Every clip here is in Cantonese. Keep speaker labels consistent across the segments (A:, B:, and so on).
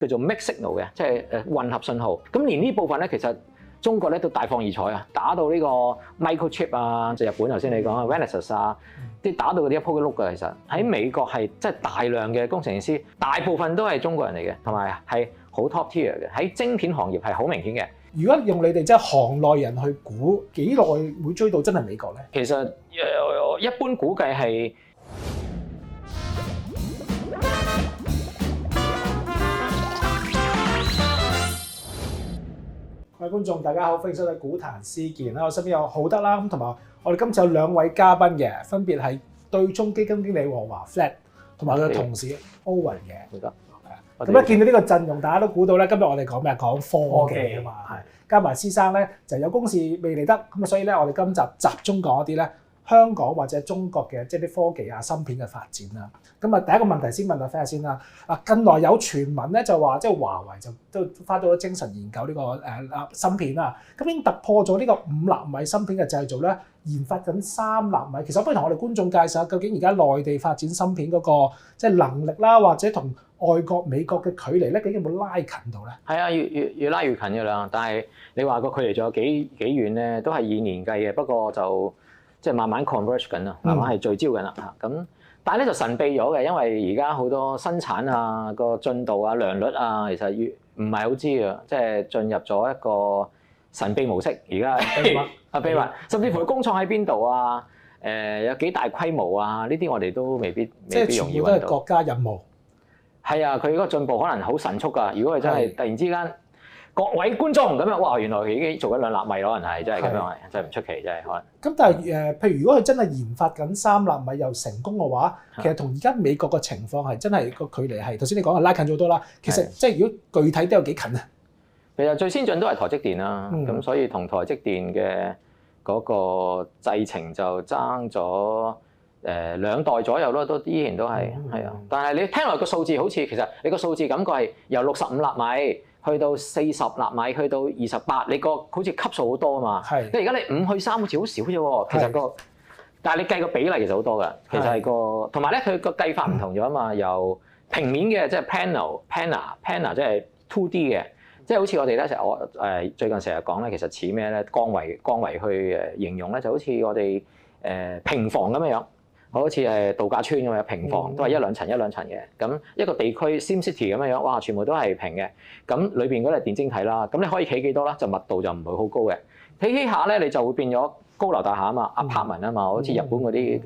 A: 叫做 mixed signal 嘅，即係混合信號。咁連呢部分咧，其實中國咧都大放異彩啊，打到呢個 microchip 啊，就日本頭先你講啊 Renesas 啊，啲打到嗰啲一鋪一碌嘅。其實喺美國係即係大量嘅工程師，大部分都係中國人嚟嘅，同埋係好 top tier 嘅。喺晶片行業係好明顯嘅。
B: 如果用你哋即係行內人去估幾耐會追到真係美國咧？
A: 其實一般估計係。
B: 各位觀眾，大家好，歡迎收睇《股壇思健》啦！我身邊有浩德啦，咁同埋我哋今次有兩位嘉賓嘅，分別係對沖基金經理黃華 Flat 同埋佢嘅同事 Owen 嘅。
A: 好得，
B: 咁一見到呢個陣容，大家都估到咧，今日我哋講咩？講科技啊嘛，係加埋師生咧就有公事未嚟得，咁啊所以咧我哋今集集中講一啲咧香港或者中國嘅即係啲科技啊芯片嘅發展啦。咁啊第一個問題先問阿 Flat 先啦。啊近來有傳聞咧就話即係華為就都花咗精神研究呢個芯片啊，咁已經突破咗呢個5納米芯片嘅製造咧，研發緊3納米。其實不如同我哋觀眾介紹下，究竟而家內地發展芯片嗰個即係能力啦，或者同外國美國嘅距離咧，究竟有冇拉近到咧？
A: 係啊，越拉越近㗎啦。但係你話個距離仲有幾遠咧，都係以年計嘅。不過就即係慢慢 converge 緊啦，慢慢係聚焦緊啦嚇。咁但係咧就神秘咗嘅，因為而家好多生產啊個進度啊良率啊，其實越唔係好知嘅，即係進入咗一個神秘模式。而家秘密，甚至乎工廠喺邊度啊？有幾大規模啊？呢啲我哋都未必容易揾到。
B: 即係全部都係國家任務。
A: 係啊，佢嗰個進步可能好神速㗎。如果佢真係突然之間，各位觀眾咁樣，哇！原來佢已經做緊2納米，可能係真係咁樣，真係唔出奇，真係可能。
B: 咁但係譬如如果佢真係研發緊3納米又成功嘅話，其實同而家美國嘅情況係真係個距離係頭先你講係拉近咗好多啦。其實即係如果具體都有幾近啊？
A: 其實最先進都係台積電啦，咁所以同台積電嘅嗰個製程就爭咗2代左右咯，都依然都係啊。但係你聽落個數字好似其實你個數字感覺係由65納米去到40納米，去到28，你個好似級數好多啊嘛。係。即係而家你5去3好似好少啫喎，其實但係你計個比例其實好多㗎。其實係同埋咧佢個計法唔同咗啊嘛，由平面嘅即係 panel 即係 2D 嘅。即係好似我哋咧成日我最近成日講咧，其實似咩咧？光圍去形容咧，就好似我哋平房咁樣，好似度假村咁樣平房，都係1-2層嘅。咁一個地區 SimCity 咁樣，哇！全部都係平嘅。咁裏邊嗰啲係電晶體啦。咁你可以企幾多啦？就密度就唔會好高嘅。起下咧，你就會變咗高樓大廈啊嘛 ，apartment 啊嘛，好似日本嗰啲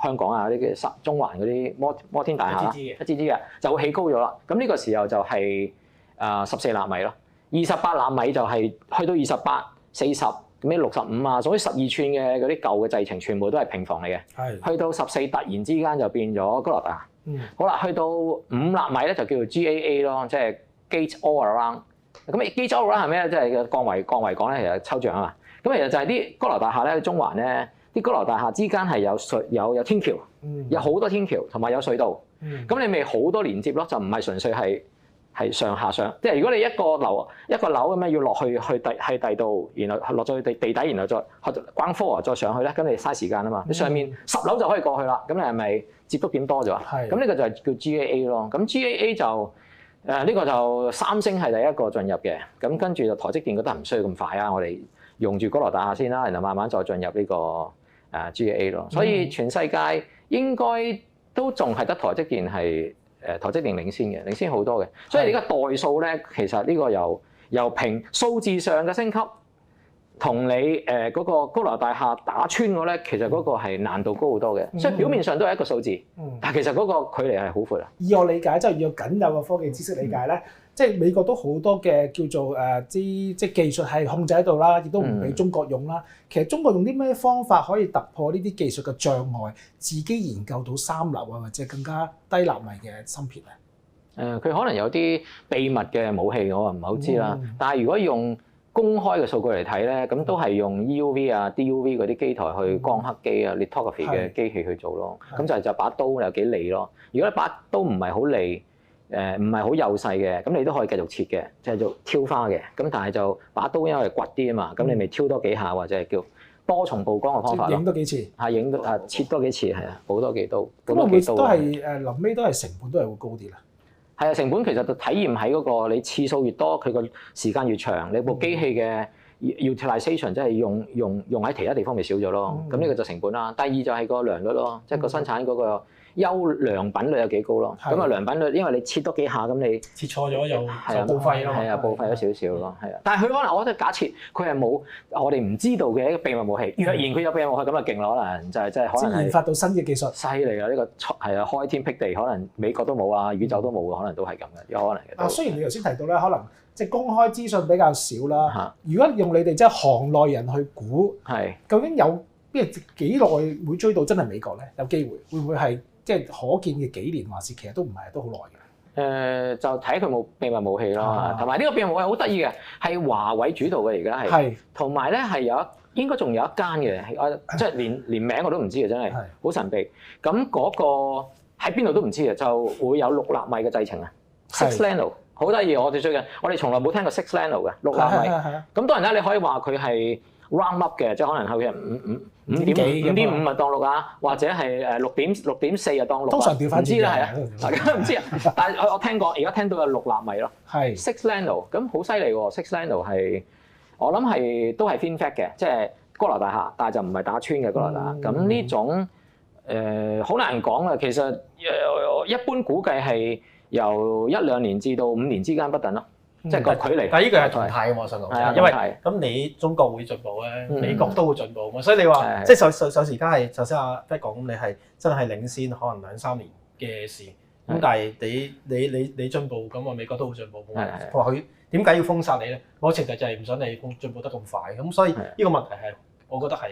A: 香港啊嗰啲中環嗰啲摩天大廈一支嘅，就會起高咗啦。咁呢個時候就係14納米咯，28納米就係去到28、40咁啲65啊，總之12寸嘅嗰啲舊嘅製程全部都係平房嚟嘅。係。去到14突然之間就變咗高樓大廈。好啦，去到5納米咧就叫做 GAA 咯，即係 Gate All Around。咁 Gate All Around 係咩咧？即係降維講咧，其實抽象啊嘛。咁其實就係啲高樓大廈咧，中環咧啲高樓大廈之間係有天橋，有好多天橋同埋有隧道。咁你咪好多連接咯，就唔係純粹係上下上，即係如果你一個樓咁樣要落去第度，然後落咗去地底，然後再關科再上去咧，咁你嘥時間啊嘛。你上面10樓就可以過去啦，咁你係咪接觸點多咗啊？咁呢個就係叫 GAA 咯。咁 GAA 就呢個就三星係第一個進入嘅，咁跟住就台積電覺得唔需要咁快啊，我哋用住高樓大廈先啦，然後慢慢再進入呢個GAA 咯。所以全世界應該都仲係得台積電係。台積電領先好多嘅，所以你個代數咧，其實呢個由平數字上嘅升級，同你嗰個高樓大廈打穿嗰咧，其實嗰個係難度高好多嘅。所以表面上都係一個數字，但係其實嗰個距離係好闊啊。
B: 以我理解，即係要僅有嘅科技知識理解咧，即係美國都好多嘅叫做即係技術係控制喺度啦，亦都唔俾中國用啦。其實中國用啲咩方法可以突破呢啲技術嘅障礙，自己研究到3納或者更加低納米嘅芯片咧？
A: 佢可能有啲秘密嘅武器，我唔係好知啦。但係如果用公開嘅數據嚟睇咧，咁都係用 EUV 啊、DUV 嗰啲機台去光刻機啊、lithography 嘅機器去做咯。咁就把刀有幾利咯。如果把刀唔係好利，唔係好幼細嘅，咁你都可以繼續切嘅，即係做挑花嘅。咁但係就把刀因為掘啲啊嘛，咁你咪挑多幾下或者係叫多重曝光嘅方法咯。
B: 影多幾次。
A: 切多幾次係啊，補多幾刀。
B: 咁會唔會都係臨尾都係成本都係會高啲啦？
A: 係啊，成本其實就體驗喺嗰個你次數越多，佢個時間越長，你部機器嘅 utilization 即係用喺其他地方咪少咗咯。咁呢個就成本啦。第二就係個良率咯，即係個生產嗰個良品率有幾高咯。咁啊良品率，因為你切多幾下，咁你
C: 切錯咗又報廢咯。
A: 係啊，報廢咗少少咯，係啊。但係佢可能我覺得假設佢係冇我哋唔知道嘅一個秘密武器，若然佢有秘密武器咁就勁咯，可能就係即係可能
B: 研發到新嘅技術。
A: 犀利啊！呢個係啊，開天闢地，可能美國都冇啊，宇宙都冇嘅，可能都係咁嘅，有可能嘅。
B: 啊，雖然你頭先提到咧，可能即係公開資訊比較少啦。如果用你哋即係行內人去估，究竟有幾耐會追到真係美國咧？有機會會唔會係即係可見嘅幾年，還是其實都唔係都好耐嘅？
A: 就睇佢冇秘密武器咯，同埋呢個秘密武器好得意嘅，係華為主導嘅而家係，同埋咧係應該仲有一間嘅，即係連名我都唔知嘅，真係好神秘。咁嗰個喺邊度都唔知嘅，就會有6納米嘅製程啊 ，6 nano 好得意。我哋從來冇聽過6 nano 嘅6納米。咁當然啦，你可以話佢係 round up 嘅，即係可能後邊5.5咪當6啊，或者係6.4啊當6。
B: 通常調翻
A: 唔知啦，係啊，大家都唔知啊。但係我聽過，而家聽到有6納米咯，
B: 係
A: 6 nano，咁好犀利喎。6 nano 係我諗係都係 FinFET 嘅，即係高樓大廈，但係就唔係打穿嘅高樓大廈。咁呢種好難講啊。其實一般估計係由1-2年至到5年之間不等咯。即係個距離，
C: 但係呢個係動態嘅嘛，我想講，因為咁你中國會進步咧，美國都會進步嘛，所以你話即係有時而家係頭先阿 Fred 講，你係真係領先可能2-3年嘅事，咁但係你進步咁啊，美國都會進步。佢話佢點解要封殺你咧？某程度就係唔想你進步得咁快，咁所以呢個問題係我覺得係。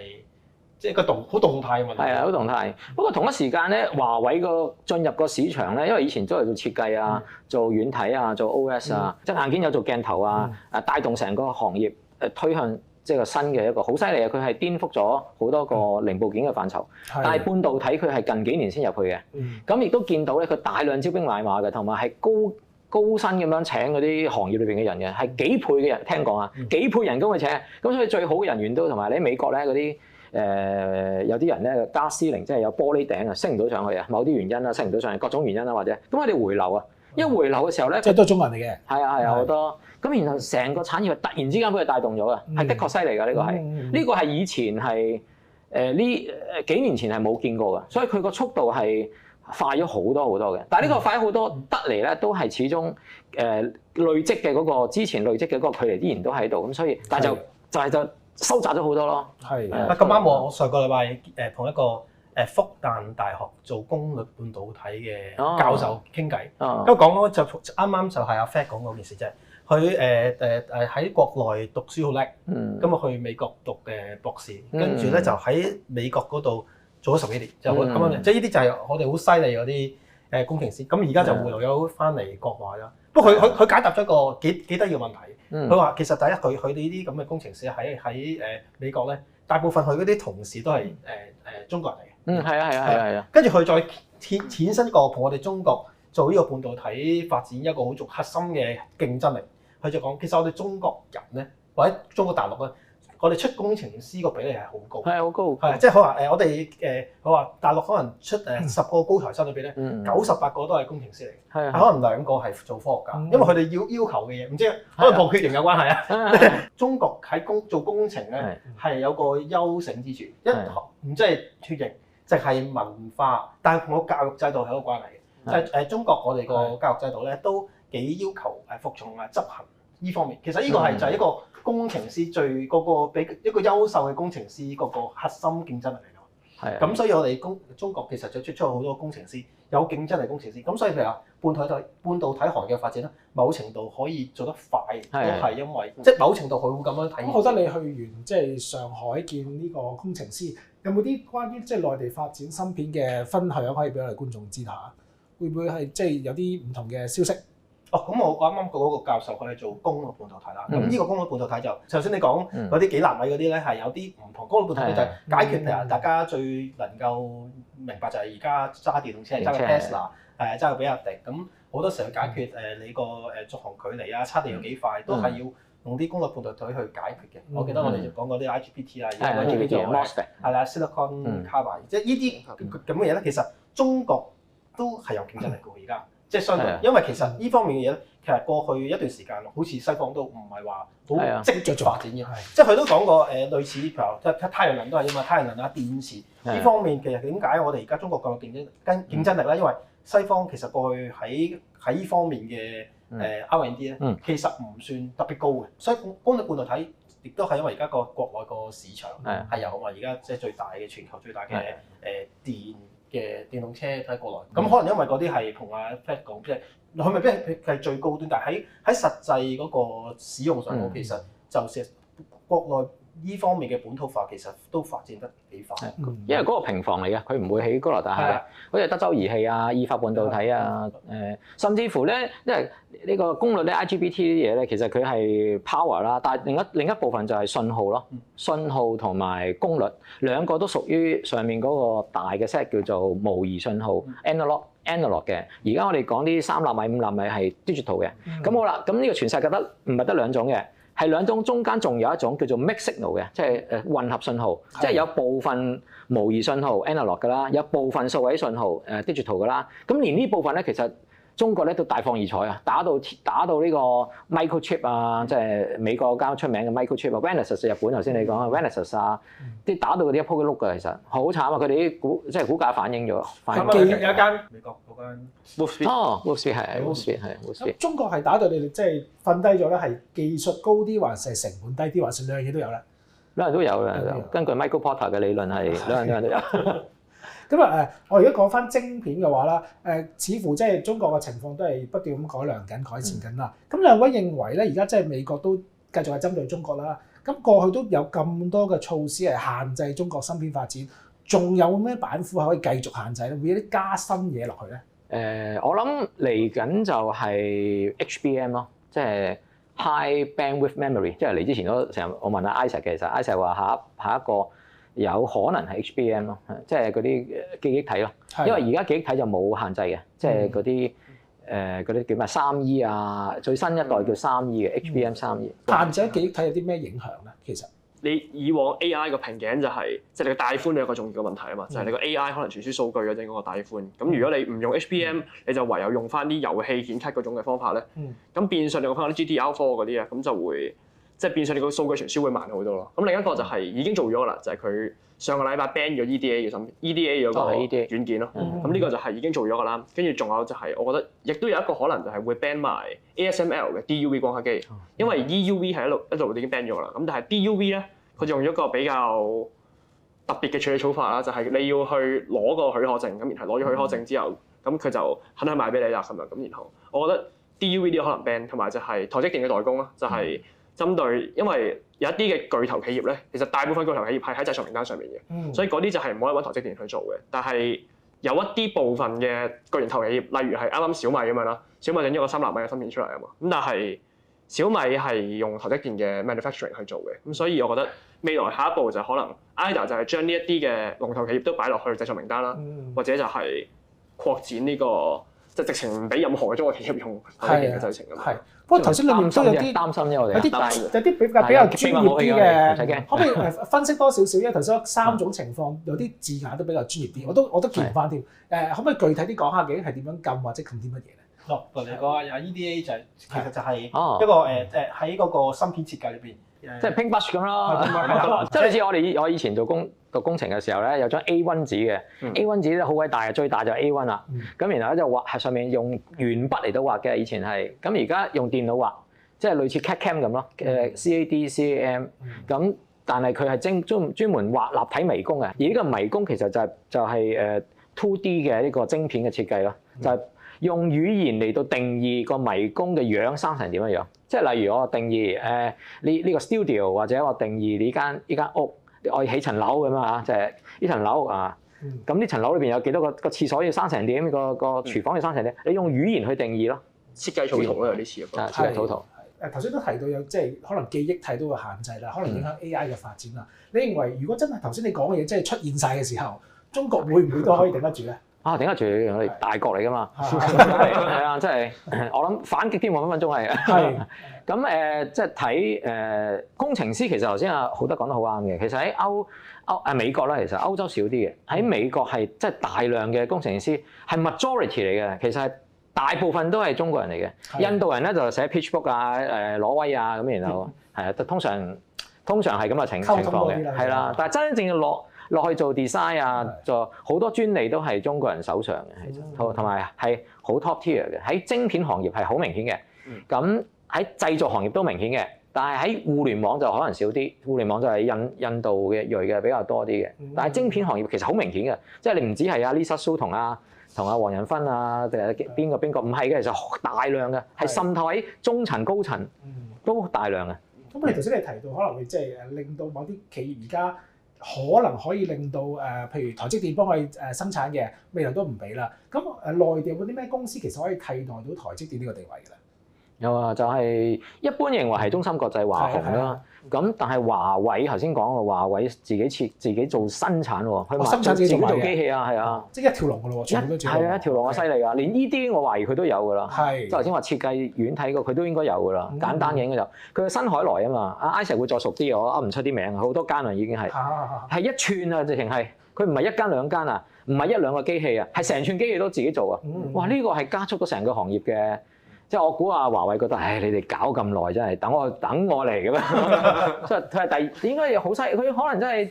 C: 即係一個好動態嘅問題。係啊，
A: 好動態。不過同一時間咧，華為個進入個市場咧，因為以前都係做設計啊、做軟體啊、做 OS 啊，即係硬件有做鏡頭啊，帶動成個行業推向即係個新嘅一個好犀利啊！佢係顛覆咗好多個零部件嘅範疇。但係半導體佢係近幾年先入去嘅。咁亦都見到咧，佢大量招兵買馬嘅，同埋係高薪咁樣請嗰啲行業裏邊嘅人嘅，係幾倍嘅人聽講啊，幾倍人工去請。咁所以最好嘅人員都同埋你喺美國咧嗰啲。有啲人咧加斯靈，即係有玻璃頂啊，升唔到上去啊，某啲原因啦，升唔到上去，各種原因啦，或者咁佢哋回流啊，因為回流嘅時候咧，
B: 即係都係中國人嚟嘅，
A: 係啊好多，咁然後成個產業突然之間俾佢帶動咗啊，係的確犀利㗎，呢個係，呢個係以前係呢幾年前係冇見過㗎，所以佢個速度係快咗好多好多嘅，但係呢個快好多得嚟咧，都係始終累積嘅嗰個之前累積嘅嗰個距離依然都喺度，咁所以但係就收窄咗好多咯。
B: 係
C: 咁啱我上個禮拜同一個復旦大學做功率半導體嘅教授傾偈，咁講咯就啱啱就係阿 Fred 講嗰件事啫。佢喺國內讀書好叻，咁啊去美國讀博士，跟住咧就喺美國嗰度做咗10幾年，就咁樣。即係呢啲就係我哋好犀利嗰啲工程師。咁而家就回流咗翻嚟國內啦。不過佢解答咗一個幾得意嘅問題。佢話其實第一佢哋呢啲咁嘅工程師喺美國咧，大部分佢嗰啲同事都係中國人嚟嘅。
A: 係啊。
C: 跟住佢再衍生個同我哋中國做呢個半導體發展一個好重核心嘅競爭力。佢就講其實我哋中國人咧，或者中國大陸咧，我哋出工程師個比例係好高。係好高。係即係佢話我哋佢話大陸可能出10個高材生裏邊咧，98個都係工程師嚟嘅，可能2個係做科學家，因為佢哋要求嘅嘢，唔知可能同血型有關係啊。中國喺做工程咧係有個優勝之處，唔即係血型，淨係文化，但係同個教育制度係有個關係嘅。就係中國我哋個教育制度咧都幾要求服從執行呢方面。其實呢個係就係一個工程師最個比一個優秀嘅工程師個核心競爭力嚟㗎。係。咁所以我哋中國其實就出咗好多工程師，有競爭力工程師。咁所以譬如話半導體行業嘅發展咧，某程度可以做得快，都係因為即係某程度佢會咁樣睇。
B: 我覺得你去完即係上海見呢個工程師，有冇啲關於即係內地發展芯片嘅分享可以俾我哋觀眾知下？會唔會係即係有啲唔同嘅消息？
C: 咁我啱啱嗰個教授佢係做功率半導體啦。咁呢個功率半導體就頭先你講嗰啲幾納米嗰啲咧，係有啲唔同。功率半導體就係解決譬如大家最能夠明白就係而家揸電動車揸個 Tesla， 揸個比亞迪，咁好多時候解決你個續航距離啊、叉電有幾快，都係要用啲功率半導體去解決嘅。我記得我哋講嗰啲 IGBT 啊，而家嗰啲叫 MOSFET，係啦 Silicon Carbide，即係呢啲咁嘅嘢咧，其實中國都係有競爭力嘅而家。即係相對，因為其實呢方面嘅嘢咧，其實過去一段時間，好似西方都唔係話好積極發展嘅，即係佢都講過類似譬如太陽能都係因為太陽能啊、電池呢方面，其實點解我哋而家中國咁有競爭力咧？因為西方其實過去喺呢方面嘅R&D 咧，其實唔算特別高嘅，所以光力半導體亦都係因為而家個國內個市場係有啊嘛，而家即係最大嘅全球最大嘅電動車喺國內，咁可能因為嗰啲係同阿 Fred 講，即係佢未必係最高端，但係喺實際嗰個使用上，其實就係國內呢方面嘅本土化其實都發展得幾快。
A: 因為嗰個平房嚟嘅，佢唔會起高樓大廈嘅，好似德州儀器啊、意法半導體啊，甚至乎咧，因為呢個功率咧 IGBT 啲嘢咧，其實佢係 power 啦，但係另一部分就係信號咯，信號同埋功率兩個都屬於上面嗰個大嘅 set 叫做模擬信號 analog 嘅。而家我哋講啲3納米、5納米係 digital 嘅。咁好啦，咁呢個全世界唔係得兩種嘅。係兩種，中間仲有一種叫做 mixed signal 嘅，即係混合信號，即係有部分模擬信號 analog 㗎啦，有部分數位信號digital 㗎啦。咁連呢部分咧，其實中國咧都大放異彩啊，打到呢個 microchip 啊，即係美國間出名嘅 microchip 啊 ，Renesas 日本頭先你講啊 ，Renesas 啊，啲打到嗰啲一鋪一碌㗎，其實好慘啊！佢哋啲股價反映咗。
C: 有一間美國嗰間 Wolfspeed
A: 哦 ，Wolfspeed 係 Wolfspeed 係。
B: 中國係打到你哋即係瞓低咗咧，係技術高啲，還是成本低啲，還是兩樣嘢都有咧？
A: 兩樣都有嘅，根據 Michael Porter 嘅理論係兩樣都有。
B: 咁我而家講翻晶片嘅話啦，似乎即係中國嘅情況都係不斷咁改良緊、改善緊啦。咁兩位認為咧，而家即係美國都繼續係針對中國啦。咁過去都有咁多嘅措施係限制中國芯片發展，仲有咩板斧係可以繼續限制咧？會有啲加新嘢落去咧？
A: 我諗嚟緊就係 HBM 咯，即係 High Bandwidth Memory。即係嚟之前都成日我問阿 Isaac， 其實 Isaac 話下一個有可能係 HBM 咯，即係嗰啲記憶體咯。因為而家記憶體就冇限制嘅，即係嗰啲叫咩3E 啊，最新一代叫3E 嘅 HBM 3E。
B: 限制記憶體有啲咩影響咧？其實
D: 你以往 AI 個瓶頸就係即係你個帶寬有一個重要嘅問題啊嘛，就係你個 AI 可能傳輸數據嗰陣嗰個帶寬。咁如果你唔用 HBM，你就唯有用翻啲遊戲顯卡嗰種嘅方法咧。咁變相你用翻啲 GDDR4嗰啲啊，咁就會即係變相你個數據傳輸會慢好多咯。咁另一個就係已經做咗啦，就係佢上個禮拜 ban 咗 EDA 嘅EDA 嗰個軟件咯。咁呢個就係已經做咗㗎啦。跟住仲有就係我覺得亦都有一個可能就係會 ban 埋 ASML 嘅 DUV 光刻機，因為 EUV 係一路已經 ban 咗啦。咁但係 DUV 咧，佢就用咗一個比較特別嘅處理手法啦，就係你要去攞個許可證，咁然後攞咗許可證之後，咁佢就肯去賣俾你啦咁樣。咁然後我覺得 DUV 呢個可能 ban，同埋就係台積電嘅代工啦，就係針對因為有一啲嘅巨頭企業咧，其實大部分巨頭企業係喺製造名單上面嘅，所以嗰啲就係唔可以揾台積電去做嘅。但係有一啲部分嘅巨型頭企業，例如係啱啱小米咁樣啦，小米整咗個3納米嘅芯片出嚟啊嘛，咁但係小米係用台積電嘅 manufacturing 去做嘅，咁所以我覺得未來下一步就可能 either 就係將呢一啲嘅龍頭企業都擺落去製造名單啦，或者就係擴展呢個即係直情唔俾任何嘅中國企業用台積電嘅製程咁。
B: 係，不過頭先裏面都有啲
A: 擔心啫，我哋
B: 有啲比較專業啲嘅，可唔可以分析多少少？因為頭先3種情況有啲字眼都比較專業啲，我都見唔翻添。可唔可以具體啲講下究竟係點樣撳或者撳啲乜嘢咧？
C: 你講下 EDA 就係其實就係一個喺嗰個芯片設計裏邊，
A: 即係 paintbrush 咁咯，即係好似我以前讀工程嘅時候咧，有張 A1 紙嘅 A1 紙咧好鬼大，最大就 A1 啦。咁然後咧就畫係上面用鉛筆嚟到畫嘅，以前係咁而家用電腦畫，即係類似 CAD/CAM 咁咯，CAD、CAM 咁，但係佢係專門畫立體微工嘅，而呢個微工其實就係2D 嘅呢個晶片嘅設計咯，就係用語言嚟到定義個迷宮嘅樣生成點樣樣，即係例如我定義呢個 studio 或者我定義呢間屋，我起層樓咁啊，即係呢層樓啊，咁呢層樓裏邊有幾多個廁所要生成點，個廚房要生成點，你用語言去定義咯，
D: 設計草圖咯有啲似啊，
A: 設計草圖。
B: 頭先都提到有即係可能記憶體都會限制啦，可能影響 AI 嘅發展啦。你認為如果真係頭先你講嘅嘢真係出現晒嘅時候，中國會唔會都可以頂得住咧？
A: 頂得住，我哋大國嚟㗎嘛，係啊，真係我諗反擊添喎，分分鐘係。係咁即係睇工程師，其實頭先阿浩德講得好啱嘅。其實喺美國咧，其實歐洲少啲嘅。喺美國係即係大量嘅工程師係 majority 嚟嘅。其實係大部分都係中國人嚟嘅。印度人咧就寫 PitchBook 啊、挪威啊咁，然後係啊，通常係咁嘅情況嘅，係啦。但係真正要落去做 design 啊，做好多專利都係中國人手上嘅，其實同埋係好 top tier 嘅。喺晶片行業係好明顯嘅，咁喺製造行業都明顯嘅，但係喺互聯網就可能少啲。互聯網就係印度嘅裔嘅比較多啲嘅，但係晶片行業其實好明顯嘅，即係你唔止係阿 Lisa Su 同阿黃仁勳啊，定係邊個唔係嘅，其實大量嘅係滲透喺中層高層都大量嘅。
B: 咁你頭先你提到可能會即係令到某啲企業而家可能可以令到譬如台積電幫佢生產嘅，未來都唔俾啦。咁內地有冇啲咩公司其實可以替代到台積電呢個地位嘅咧？
A: 有啊，就係一般認為係中芯國際、華虹啦。咁但係華為頭先講過，華為自己做生產喎，佢
B: 生產自己做
A: 機器啊，係啊，
B: 即係一條龍㗎咯喎，全部都
A: 係啊，一條龍啊，犀利㗎，連呢啲我懷疑佢都有㗎啦。
B: 係，
A: 即係頭先話設計軟體個佢都應該有㗎啦，簡單嘅應該有。佢係新海來啊嘛，阿 Isaac 會再熟啲，我噏唔出啲名，好多間啊已經係一串啊，直情係佢唔係一間兩間啊，唔係一兩個機器啊，係成串機器都自己做啊。哇！呢個係加速咗成個行業嘅。即係我估啊，華為覺得，你哋搞咁耐真係等我嚟咁樣。即係佢係應該好犀，佢可能真係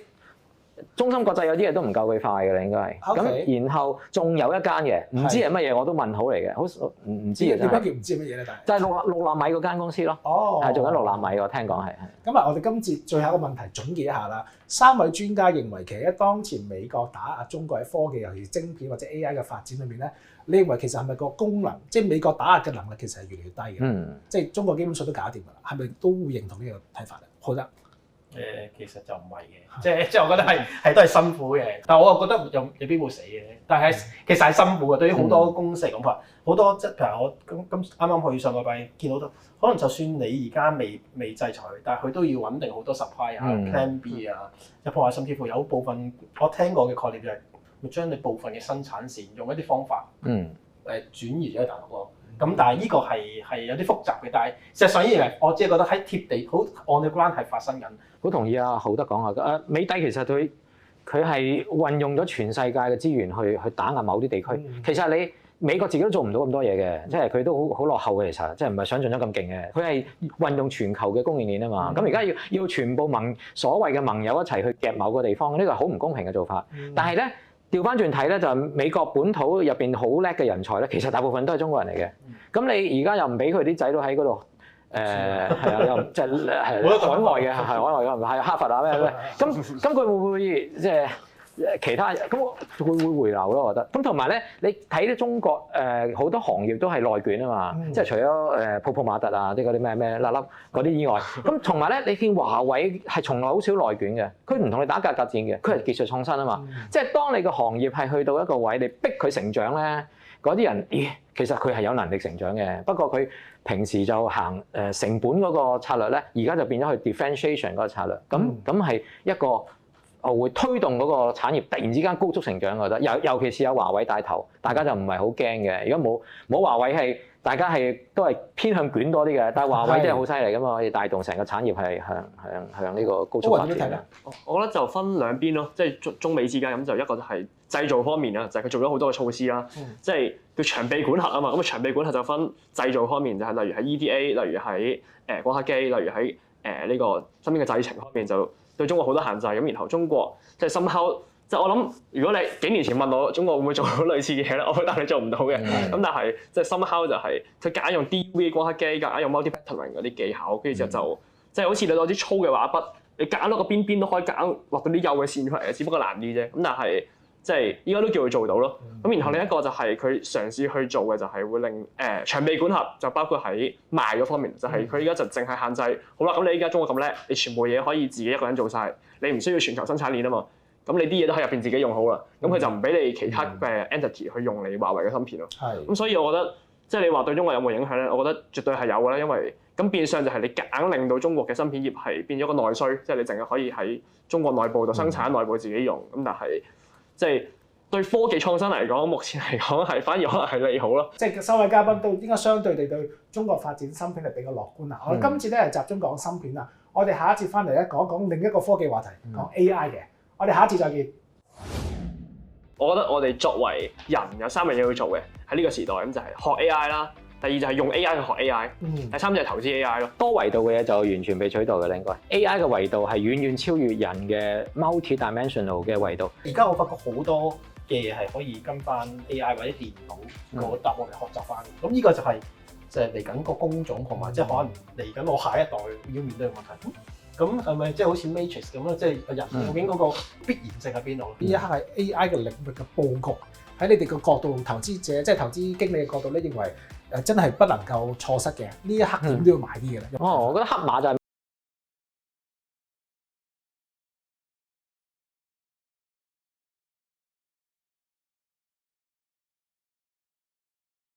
A: 中芯國際有啲嘢都唔夠佢快嘅啦，應該係。咁然後仲有一間嘅，唔知係乜嘢，我都問號嚟嘅，好唔知啊真係。點解叫唔知乜嘢咧？但係就係六納米嗰間公司咯。哦，係做緊6納米喎，聽講係。
B: 咁啊，我哋今次最後一個問題總結一下啦。3位專家認為，其實喺當前美國打壓中國喺科技，尤其是晶片或者 AI 嘅發展裏面咧，你認為其實係咪個功能，即係美國打壓嘅能力其實係越嚟越低嘅？即係中國基本上都搞掂㗎啦，係咪都會認同呢個睇法咧？好得。
C: 其實就唔係嘅，即係我覺得係都係辛苦嘅，但係我又覺得又未必會死嘅。但係其實係辛苦嘅，對於好多公司嚟講，好多即係譬如我啱啱去上個禮拜見到，可能就算你而家未制裁，但係佢都要穩定好多 supply 啊、Plan B 啊，一破壞，甚至乎有部分我聽過嘅概念就係會將你部分嘅生產線用一啲方法轉移咗喺大陸咯。咁但係呢個係有啲複雜嘅，但係事實上依樣我只係覺得喺貼地好 on the ground 係發生緊。
A: 好同意啊，浩德講啊，美帝其實佢係運用咗全世界嘅資源去打壓某啲地區。其實你美國自己都做唔到咁多嘢嘅，即係佢都好落後嘅，其實即係唔係想像咗咁勁嘅。佢係運用全球嘅供應鏈啊嘛。咁而家要全部所謂嘅盟友一齊去夾某個地方，呢個係好唔公平嘅做法。但係咧，調翻轉睇咧，就係美國本土入邊好叻嘅人才咧，其實大部分都係中國人嚟嘅。咁你而家又唔俾佢啲仔都喺嗰度，係啊，又即係海外嘅，係海外嘅，係哈佛啊咩？咁佢會唔會即係其他咁會回流咯？我覺得。咁同埋咧，你睇啲中國好多行業都係內卷啊嘛，即係除咗泡泡瑪特啊啲嗰啲咩粒嗰啲以外，咁同埋咧，你見華為係從來好少內卷嘅，佢唔同你打價格戰嘅，佢係技術創新啊嘛。即係當你個行業係去到一個位，你逼佢成長咧。嗰啲人，其實佢係有能力成長嘅，不過佢平時就行成本嗰個策略咧，而家就變咗去 differentiation 嗰個策略，咁係一個會推動嗰個產業突然之間高速成長，我覺得，尤其是有華為帶頭，大家就唔係好驚嘅。如果冇華為係，大家都係偏向卷多啲嘅，但係華為真係好犀利㗎嘛，可以帶動成個產業係向呢個高速發展。
D: 我覺得就分兩邊咯，即係中美之間咁就一個就係製造方面啦，就係佢做咗好多嘅措施啦，即係叫長臂管轄啊嘛。咁啊長臂管轄就分製造方面，就係例如喺 EDA，例如喺光刻機，例如喺呢個身邊嘅製程方面就對中國好多限制。咁然後中國即係somehow。即係我諗，如果你幾年前問我中國會唔會做到類似嘅嘢咧，我會答你做唔到嘅。咁但係即係 somehow 就係佢夾硬用 DUV 光刻機，夾硬用 multi-patterning 嗰啲技巧，跟住之後就即係好似你攞支粗嘅畫筆，你夾硬落個邊都可以夾硬畫到啲幼嘅線出嚟嘅，只不過難啲啫。咁但係即係依家都叫佢做到咯。咁然後另一個就係佢嘗試去做嘅就係會令長臂管轄，就包括喺賣嗰方面，就係佢依家就淨係限制。好啦，咁你依家中國咁叻，你全部嘢可以自己一個人做晒，你唔需要全球生產鏈啊嘛。咁你啲嘢都喺入邊自己用好啦，咁佢就唔俾你其他嘅 entity 去用你華為嘅芯片咯。咁所以我覺得，即係你話對中國有冇影響咧？我覺得絕對係有嘅啦，因為咁變相就係你夾硬令到中國嘅芯片業係變咗個內需，即係你淨係可以喺中國內部度生產，內部自己用。咁但係即係對科技創新嚟講，目前嚟講係反而可能係利好咯。
B: 即係三位嘉賓都應該相對地對中國發展芯片係比較樂觀啦。我哋今次咧係集中講芯片啦，我哋下一節翻嚟咧講另一個科技話題，講 AI 嘅。我哋下一節再見。
D: 我覺得我哋作為人有3樣嘢要做嘅喺呢個時代，咁就係學 AI 啦，第二就係用 AI 去學 AI，第三就係投資 AI 咯。
A: 多維度嘅嘢就完全被取代嘅啦，應該 AI 嘅維度係遠遠超越人嘅 multi-dimensional 嘅維度。
C: 而家我發覺好多嘅嘢係可以跟翻 AI 或者電腦個答案嚟學習翻。咁呢個就係嚟緊個工種同埋即係可能嚟緊我下一代要面對嘅問題。咁係咪即係好似 Matrix 咁咧？即係人究竟嗰個必然性喺邊度？
B: 呢一刻係 AI 嘅領域嘅佈局，喺你哋嘅角度，投資者即係投資經理嘅角度咧，認為真係不能夠錯失嘅。呢一刻點都要買啲嘅咧。
A: 我覺得黑馬就係